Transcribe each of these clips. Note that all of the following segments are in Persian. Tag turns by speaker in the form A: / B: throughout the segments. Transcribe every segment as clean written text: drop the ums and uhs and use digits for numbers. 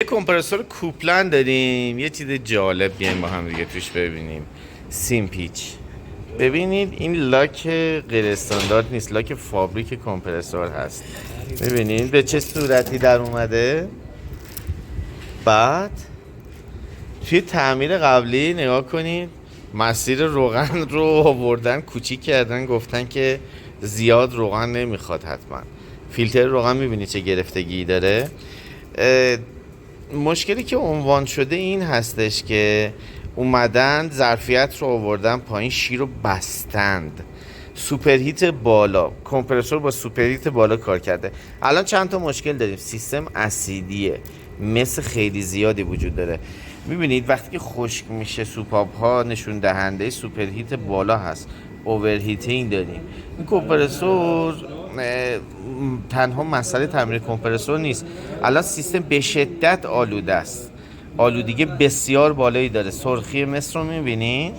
A: کمپرسور کوپلن داریم، یه چیز جالب بیایم با هم دیگه توش ببینیم. سیم پیچ. ببینید این لاک غیر استاندارد نیست، لاک فابریک کمپرسور هست. ببینید به چه صورتی در اومده. بعد توی تعمیر قبلی نگاه کنید، مسیر روغن رو آوردن کوچیک کردن، گفتن که زیاد روغن نمیخواد. حتما فیلتر روغن میبینید چه گرفتگی داره. مشکلی که عنوان شده این هستش که اومدن ظرفیت رو آوردن پایین، شیر رو بستند، سوپرهیت بالا، کمپرسور با سوپرهیت بالا کار کرده. الان چند تا مشکل داریم. سیستم اسیدیه، مس خیلی زیادی وجود داره. میبینید وقتی که خشک میشه سوپاپ ها نشون دهنده سوپرهیت بالا هست، اوورهیتینگ داریم. این کمپرسور تنها مسئله تعمیر کمپرسور نیست، الان سیستم به شدت آلوده است، آلودگی بسیار بالایی داره. سرخی مس رو میبینید،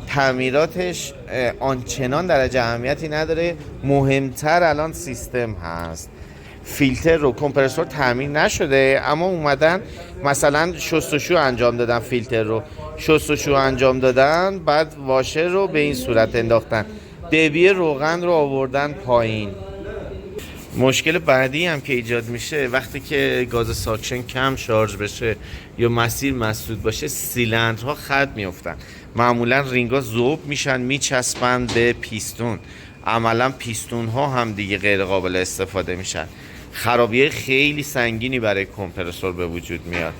A: تعمیراتش آنچنان درجه اهمیتی نداره. مهمتر الان سیستم هست. فیلتر رو کمپرسور تعمیر نشده اما اومدن مثلا شستشو انجام دادن، فیلتر رو شستشو انجام دادن، بعد واشر رو به این صورت انداختن، دبی روغن رو آوردن پایین. مشکل بعدی هم که ایجاد میشه وقتی که گاز ساکشن کم شارژ بشه یا مسیر مسدود باشه، سیلندرها خط میافتن. معمولا رینگا ذوب میشن، میچسبن به پیستون، عملا پیستون ها هم دیگه غیر قابل استفاده میشن. خرابی خیلی سنگینی برای کمپرسور به وجود میاد.